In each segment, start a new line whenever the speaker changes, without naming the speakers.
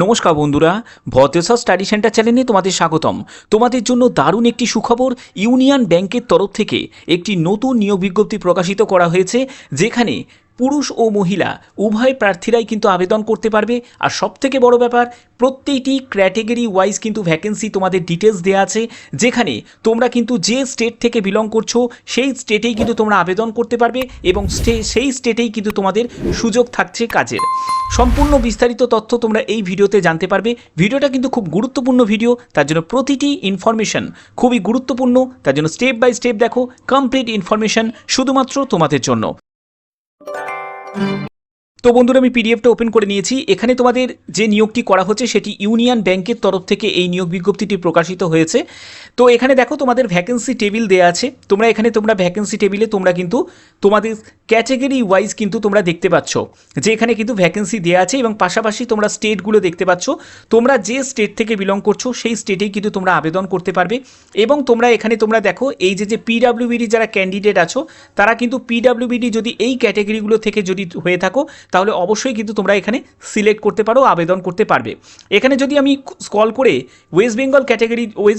নমস্কার বন্ধুরা, ভতেশ্বর study centre চ্যানেলে তোমাদের স্বাগতম। তোমাদের জন্য দারুণ একটি সুখবর, ইউনিয়ন ব্যাংকের তরফ থেকে একটি নতুন নিয়োগ বিজ্ঞপ্তি প্রকাশিত করা হয়েছে, যেখানে পুরুষ ও মহিলা উভয় প্রার্থীরাই কিন্তু আবেদন করতে পারবে। আর সবথেকে বড় ব্যাপার, প্রত্যেকটি ক্যাটেগরি ওয়াইজ কিন্তু ভ্যাকেন্সি তোমাদের ডিটেলস দেওয়া আছে, যেখানে তোমরা কিন্তু যে স্টেট থেকে বিলং করছো সেই স্টেটেই কিন্তু তোমরা আবেদন করতে পারবে এবং সেই স্টেটেই কিন্তু তোমাদের সুযোগ থাকছে কাজের। সম্পূর্ণ বিস্তারিত তথ্য তোমরা এই ভিডিওতে জানতে পারবে। ভিডিওটা কিন্তু খুব গুরুত্বপূর্ণ ভিডিও, তার জন্য প্রতিটি ইনফরমেশন খুবই গুরুত্বপূর্ণ, তার জন্য স্টেপ বাই স্টেপ দেখো, কমপ্লিট ইনফরমেশন শুধুমাত্র তোমাদের জন্য। তো বন্ধুরা, আমি পিডিএফটা ওপেন করে নিয়েছি। এখানে তোমাদের যে নিয়োগটি করা হচ্ছে সেটি ইউনিয়ন ব্যাংকের তরফ থেকে এই নিয়োগ বিজ্ঞপ্তিটি প্রকাশিত হয়েছে। তো এখানে দেখো তোমাদের ভ্যাকেন্সি টেবিল দেওয়া আছে। তোমরা ভ্যাকেন্সি টেবিলে তোমরা কিন্তু তোমাদের ক্যাটেগরি ওয়াইজ কিন্তু তোমরা দেখতে পাচ্ছ যে এখানে কিন্তু ভ্যাকেন্সি দেওয়া আছে, এবং পাশাপাশি তোমরা স্টেটগুলো দেখতে পাচ্ছ। তোমরা যে স্টেট থেকে বিলং করছো সেই স্টেটেই কিন্তু তোমরা আবেদন করতে পারবে। এবং তোমরা দেখো এই যে পিডাব্লিউবিডি যারা ক্যান্ডিডেট আছো, তারা কিন্তু পিডাব্লিউবিডি যদি এই ক্যাটেগরিগুলো থেকে যদি হয়ে থাকো, তাহলে অবশ্যই কিন্তু তোমরা এখানে সিলেক্ট করতে পারো, আবেদন করতে পারবে। এখানে যদি আমি স্ক্রল করে ওয়েস্ট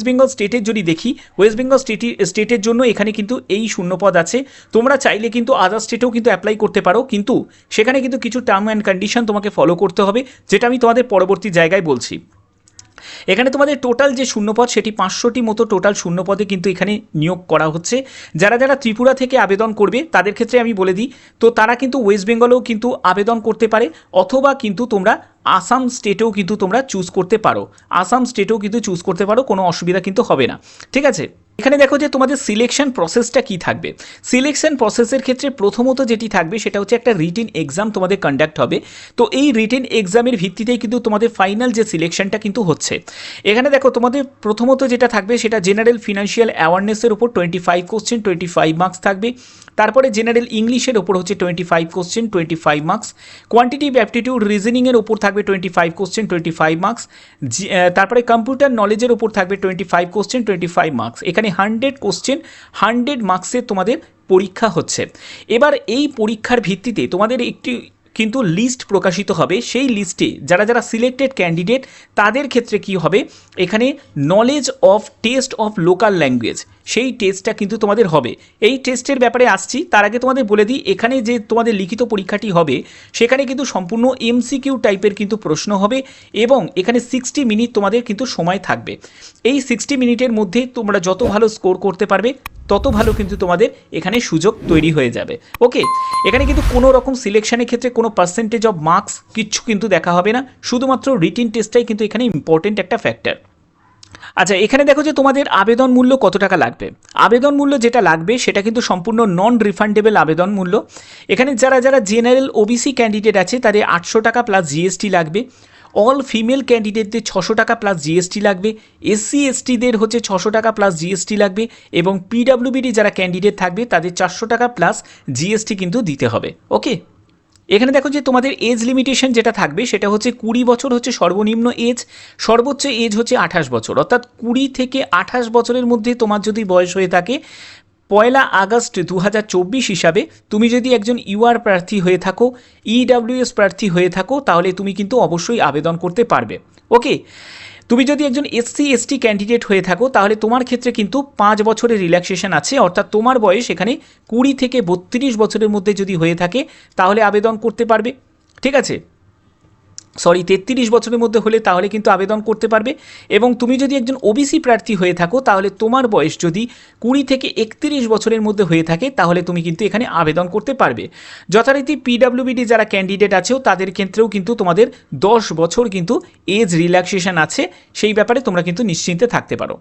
বেঙ্গল স্টেটের যদি দেখি, ওয়েস্ট বেঙ্গল স্টেটের জন্য এখানে কিন্তু এই শূন্যপদ আছে। তোমরা চাইলে কিন্তু আদার স্টেটেও কিন্তু অ্যাপ্লাই করতে পারো, কিন্তু সেখানে কিন্তু কিছু টার্ম অ্যান্ড কন্ডিশন তোমাকে ফলো করতে হবে, যেটা আমি তোমাদের পরবর্তী জায়গায় বলছি। এখানে তোমাদের টোটাল যে শূন্যপদ সেটি 500টি মতো টোটাল শূন্যপদে কিন্তু এখানে নিয়োগ করা হচ্ছে। যারা ত্রিপুরা থেকে আবেদন করবে তাদের ক্ষেত্রে আমি বলে দিই, তো তারা কিন্তু ওয়েস্ট বেঙ্গলেও কিন্তু আবেদন করতে পারে, অথবা কিন্তু তোমরা আসাম স্টেটেও কিন্তু তোমরা চুজ করতে পারো, কোনো অসুবিধা কিন্তু হবে না। ঠিক আছে, এখানে দেখো যে তোমাদের সিলেকশন প্রসেসটা কি থাকবে। সিলেকশন প্রসেসের ক্ষেত্রে প্রথমত যেটি থাকবে সেটা হচ্ছে একটা রিটেন এক্সাম তোমাদের কন্ডাক্ট হবে। তো এই রিটেন এক্সামের ভিত্তিতেই কিন্তু তোমাদের ফাইনাল যে সিলেকশনটা কিন্তু হচ্ছে। এখানে দেখো তোমাদের প্রথমত যেটা থাকবে সেটা জেনারেল ফিনান্সিয়াল অ্যাওয়ারনেসের উপর 25 কোশ্চেন, 25 মার্কস থাকবে। তারপরে জেনারেল ইংলিশের ওপর হচ্ছে 25 কোশ্চেন, 25 মার্কস। কোয়ান্টিটিভ অ্যাপটিটিউড রিজনিংয়ের ওপর থাকবে 25 কোশ্চেন, 25 মার্কস। তারপরে কম্পিউটার নলেজের ওপর থাকবে 25 কোশ্চেন, 25 মার্কস। এখানে 100 কোশ্চেন, 100 মার্কসের তোমাদের পরীক্ষা হচ্ছে। এবার এই পরীক্ষার ভিত্তিতে তোমাদের একটি কিন্তু লিস্ট প্রকাশিত হবে। সেই লিস্টে যারা সিলেক্টেড ক্যান্ডিডেট তাদের ক্ষেত্রে কি হবে, এখানে knowledge of test of local language, সেই টেস্টটা কিন্তু তোমাদের হবে। এই টেস্টের ব্যাপারে আসছি, তার আগে তোমাদের বলে দিই, এখানে যে তোমাদের লিখিত পরীক্ষাটি হবে সেখানে কিন্তু সম্পূর্ণ এমসিকিউ টাইপের কিন্তু প্রশ্ন হবে, এবং এখানে 60 মিনিট তোমাদের কিন্তু সময় থাকবে। এই 60 মিনিটের মধ্যে তোমরা যত ভালো স্কোর করতে পারবে তত ভালো কিন্তু তোমাদের এখানে সুযোগ তৈরি হয়ে যাবে। ওকে, এখানে কিন্তু কোনো রকম সিলেকশনের ক্ষেত্রে কোনো পার্সেন্টেজ অফ মার্কস কিচ্ছু কিন্তু দেখা হবে না, শুধুমাত্র রিটেন টেস্টটাই কিন্তু এখানে ইম্পর্টেন্ট একটা ফ্যাক্টর। আচ্ছা, এখানে দেখো যে তোমাদের আবেদন মূল্য কত টাকা লাগবে। আবেদন মূল্য যেটা লাগবে সেটা কিন্তু সম্পূর্ণ নন রিফান্ডেবল আবেদন মূল্য। এখানে যারা জেনারেল ওবিসি ক্যান্ডিডেট আছে তাদের 800 টাকা প্লাস জিএসটি লাগবে। অল ফিমেল ক্যান্ডিডেটদের 600 টাকা প্লাস জিএসটি লাগবে। এসসি এসটিদের হচ্ছে 600 টাকা প্লাস জিএসটি লাগবে, এবং পিডাব্লিউবিডি যারা ক্যান্ডিডেট থাকবে তাদের 400 টাকা প্লাস জিএসটি কিন্তু দিতে হবে। ওকে, এখানে দেখো যে তোমাদের এজ লিমিটেশন যেটা থাকবে সেটা হচ্ছে 20 বছর হচ্ছে সর্বনিম্ন এজ, সর্বোচ্চ এজ হচ্ছে 28 বছর। অর্থাৎ 20 থেকে 28 বছরের মধ্যে তোমার যদি বয়স হয়ে থাকে 1 আগস্ট 2024 হিসাবে, তুমি যদি একজন ইউআর প্রার্থী হয়ে থাকো, ইডাব্লিউএস প্রার্থী হয়ে থাকো, তাহলে তুমি কিন্তু অবশ্যই আবেদন করতে পারবে। ওকে, তুমি যদি একজন এসসি এসটি ক্যান্ডিডেট হয়ে থাকো তাহলে তোমার ক্ষেত্রে কিন্তু 5 বছরের রিল্যাক্সেশন আছে, অর্থাৎ তোমার বয়স এখানে 20 থেকে 32 বছরের মধ্যে যদি হয়ে থাকে তাহলে আবেদন করতে পারবে। ঠিক আছে, 33 বছরের মধ্যে হলে তাহলে কিন্তু আবেদন করতে পারবে। এবং তুমি যদি একজন ওবিসি প্রার্থী হয়ে থাকো তাহলে তোমার বয়স যদি 20 থেকে 31 বছরের মধ্যে হয়ে থাকে তাহলে তুমি কিন্তু এখানে আবেদন করতে পারবে। যথারীতি পিডাব্লিউবিডি যারা ক্যান্ডিডেট আছেও তাদের ক্ষেত্রেও কিন্তু তোমাদের 10 বছর কিন্তু এজ রিল্যাক্সেশন আছে, সেই ব্যাপারে তোমরা কিন্তু নিশ্চিন্তে থাকতে পারো।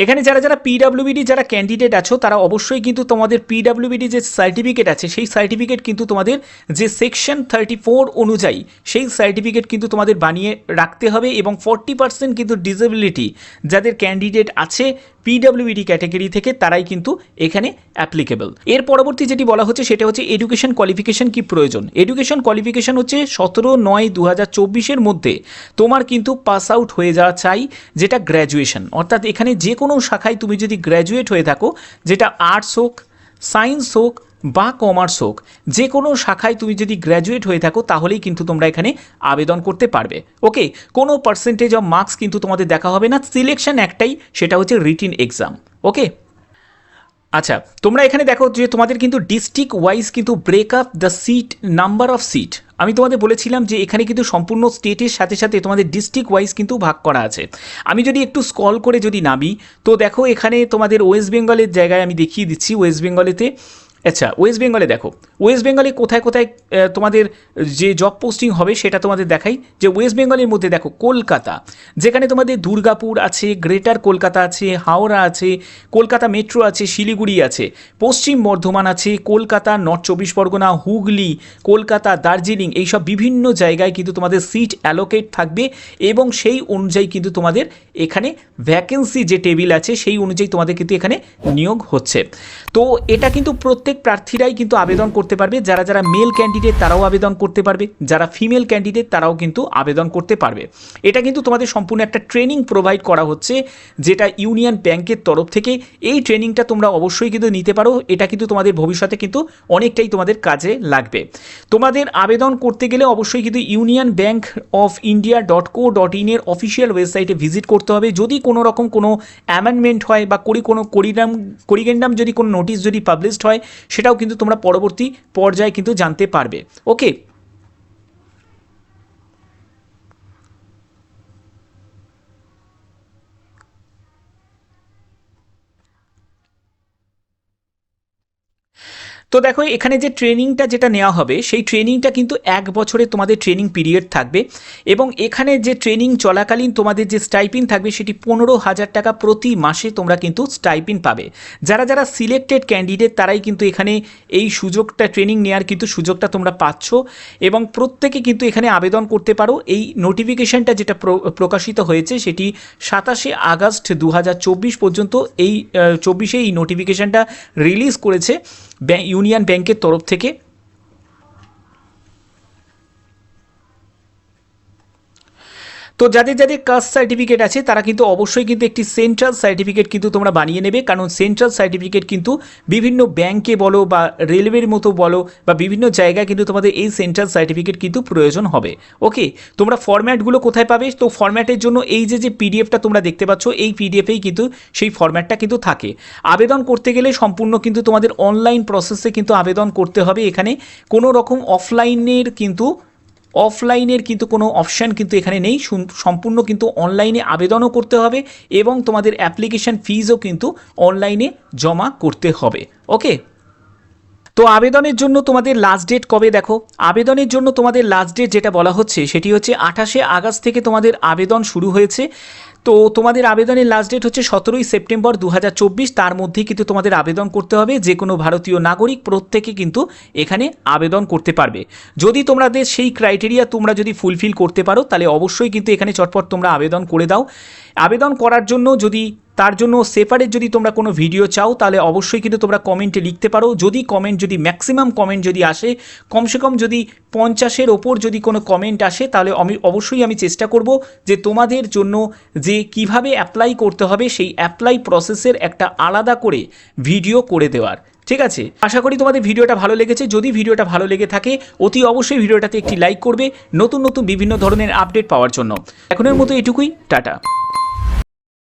এখানে যারা পিডাব্লিউবিডি যারা ক্যান্ডিডেট আছো তারা অবশ্যই কিন্তু তোমাদের পিডাব্লিউবিডি যে সার্টিফিকেট আছে সেই সার্টিফিকেট কিন্তু তোমাদের যে সেকশন 34 অনুযায়ী সেই সার্টিফিকেট কিন্তু তোমাদের বানিয়ে রাখতে হবে, এবং 40% কিন্তু ডিসেবিলিটি যাদের ক্যান্ডিডেট আছে পিডাব্লিউবিডি ক্যাটাগরি থেকে তারাই কিন্তু এখানে অ্যাপ্লিকেবল। এর পরবর্তী যেটি বলা হচ্ছে সেটা হচ্ছে এডুকেশন কোয়ালিফিকেশন কি প্রয়োজন। এডুকেশন কোয়ালিফিকেশন হচ্ছে 17/9/2024 মধ্যে তোমার কিন্তু পাস আউট হয়ে যাওয়া চাই, যেটা গ্র্যাজুয়েশন। অর্থাৎ এখানে যে কোনো শাখায় তুমি যদি গ্র্যাজুয়েট হয়ে থাকো, যেটা আর্টস হোক, সায়েন্স হোক, বা কমার্স হোক, যে কোনো শাখায় তুমি যদি গ্র্যাজুয়েট হয়ে থাকো তাহলেই কিন্তু তোমরা এখানে আবেদন করতে পারবে। ওকে, কোনো পার্সেন্টেজ অফ মার্কস কিন্তু তোমাদের দেখা হবে না, সিলেকশন একটাই, সেটা হচ্ছে রিটিন এক্সাম। ওকে, আচ্ছা, তোমরা এখানে দেখো যে তোমাদের কিন্তু ডিস্ট্রিক্ট ওয়াইজ কিন্তু breakup the seat, number of seat, আমি তোমাদের বলেছিলাম যে এখানে কিন্তু সম্পূর্ণ স্টেটের সাথে সাথে তোমাদের ডিস্ট্রিক্ট ওয়াইজ কিন্তু ভাগ করা আছে। আমি যদি একটু স্ক্রল করে যদি নামি, তো দেখো এখানে তোমাদের ওয়েস্ট বেঙ্গলের জায়গায় আমি দেখিয়ে দিচ্ছি। ওয়েস্ট বেঙ্গলেতে, আচ্ছা ওয়েস্ট বেঙ্গলে দেখো, ওয়েস্ট বেঙ্গলে কোথায় কোথায় তোমাদের যে জব পোস্টিং হবে সেটা তোমাদের দেখাই। যে ওয়েস্ট বেঙ্গলের মধ্যে দেখো কলকাতা, যেখানে তোমাদের দুর্গাপুর আছে, গ্রেটার কলকাতা আছে, হাওড়া আছে, কলকাতা মেট্রো আছে, শিলিগুড়ি আছে, পশ্চিম বর্ধমান আছে, কলকাতা, নর্থ চব্বিশ পরগনা, হুগলি, কলকাতা, দার্জিলিং, এইসব বিভিন্ন জায়গায় কিন্তু তোমাদের সিট অ্যালোকেট থাকবে এবং সেই অনুযায়ী কিন্তু তোমাদের এখানে ভ্যাকেন্সি যে টেবিল আছে সেই অনুযায়ী তোমাদের কিন্তু এখানে নিয়োগ হচ্ছে। তো এটা কিন্তু প্রত্যেক প্রার্থীরাই কিন্তু আবেদন করতে পারবে, যারা যারা মেল ক্যান্ডিডেট তারাও আবেদন করতে পারবে, যারা ফিমেল ক্যান্ডিডেট তারাও কিন্তু আবেদন করতে পারবে। এটা কিন্তু তোমাদের সম্পূর্ণ একটা ট্রেনিং প্রোভাইড করা হচ্ছে, যেটা ইউনিয়ন ব্যাংকের তরফ থেকে। এই ট্রেনিংটা তোমরা অবশ্যই কিন্তু নিতে পারো, এটা কিন্তু তোমাদের ভবিষ্যতে কিন্তু অনেকটাই তোমাদের কাজে লাগবে। তোমাদের আবেদন করতে গেলে অবশ্যই কিন্তু union bank of India .co.in এর অফিসিয়াল ওয়েবসাইটে ভিজিট করতে হবে। যদি কোনো রকম কোনো অ্যামেন্ডমেন্ট হয় বা কোনো করিগেন্ডাম যদি কোনো নোটিশ যদি পাবলিশড হয়, সেটাও কিন্তু তোমরা পরবর্তী পর্যায়ে কিন্তু জানতে পারবে। ওকে, তো দেখো এখানে যে ট্রেনিংটা যেটা নেওয়া হবে সেই ট্রেনিংটা কিন্তু 1 বছরের তোমাদের ট্রেনিং পিরিয়ড থাকবে এবং এখানে যে ট্রেনিং চলাকালীন তোমাদের যে স্টাইপিন থাকবে সেটি 15,000 টাকা প্রতি মাসে তোমরা কিন্তু স্টাইপিন পাবে। যারা যারা সিলেক্টেড ক্যান্ডিডেট তারাই কিন্তু এখানে এই সুযোগটা, ট্রেনিং নেওয়ার কিন্তু সুযোগটা তোমরা পাচ্ছ এবং প্রত্যেকে কিন্তু এখানে আবেদন করতে পারো। এই নোটিফিকেশনটা যেটা প্রকাশিত হয়েছে সেটি 27শে আগস্ট 2024 পর্যন্ত, এই 24-এ এই নোটিফিকেশনটা রিলিজ করেছে ইউনিয়ন ব্যাংকের তরফ থেকে। তো যাদের যাদের কাস্ট সার্টিফিকেট আছে তারা কিন্তু অবশ্যই কিন্তু একটি সেন্ট্রাল সার্টিফিকেট কিন্তু তোমরা বানিয়ে নেবে, কারণ সেন্ট্রাল সার্টিফিকেট কিন্তু বিভিন্ন ব্যাংকে বলো বা রেলওয়ের মতো বলো বা বিভিন্ন জায়গায় কিন্তু তোমাদের এই সেন্ট্রাল সার্টিফিকেট কিন্তু প্রয়োজন হবে। ওকে, তোমরা ফরম্যাটগুলো কোথায় পাবে? তো ফরম্যাটের জন্য এই যে পিডিএফটা তোমরা দেখতে পাচ্ছ, এই পিডিএফেই কিন্তু সেই ফরম্যাটটা কিন্তু থাকে। আবেদন করতে গেলে সম্পূর্ণ কিন্তু তোমাদের অনলাইন প্রসেসে কিন্তু আবেদন করতে হবে। এখানে কোনো রকম অফলাইনের কিন্তু কোনো অপশান কিন্তু এখানে নেই, সম্পূর্ণ কিন্তু অনলাইনে আবেদনও করতে হবে এবং তোমাদের অ্যাপ্লিকেশান ফিজও কিন্তু অনলাইনে জমা করতে হবে। ওকে, তো আবেদনের জন্য তোমাদের লাস্ট ডেট কবে? দেখো, আবেদনের জন্য তোমাদের লাস্ট ডেট যেটা বলা হচ্ছে সেটি হচ্ছে 28শে আগস্ট থেকে তোমাদের আবেদন শুরু হয়েছে। তো তোমাদের আবেদনের লাস্ট ডেট হচ্ছে 17ই সেপ্টেম্বর 2024, তার মধ্যেই কিন্তু তোমাদের আবেদন করতে হবে। যে কোনো ভারতীয় নাগরিক প্রত্যেকে কিন্তু এখানে আবেদন করতে পারবে। যদি তোমাদের সেই ক্রাইটেরিয়া তোমরা যদি ফুলফিল করতে পারো তাহলে অবশ্যই কিন্তু এখানে চটপট তোমরা আবেদন করে দাও। আবেদন করার জন্য যদি তার জন্য সেপারেট যদি তোমরা কোনো ভিডিও চাও তাহলে অবশ্যই কিন্তু তোমরা কমেন্টে লিখতে পারো। যদি কমেন্ট যদি ম্যাক্সিমাম কমেন্ট যদি আসে, কমসে কম যদি 50-এর ওপর যদি কোনো কমেন্ট আসে, তাহলে অবশ্যই আমি চেষ্টা করব যে তোমাদের জন্য যে কিভাবে অ্যাপ্লাই করতে হবে সেই অ্যাপ্লাই প্রসেসের একটা আলাদা করে ভিডিও করে দেওয়ার। ঠিক আছে, আশা করি তোমাদের ভিডিওটা ভালো লেগেছে। যদি ভিডিওটা ভালো লেগে থাকে অতি অবশ্যই ভিডিওটাতে একটি লাইক করবে নতুন নতুন বিভিন্ন ধরনের আপডেট পাওয়ার জন্য। এখনের মতো এটুকুই, টাটা।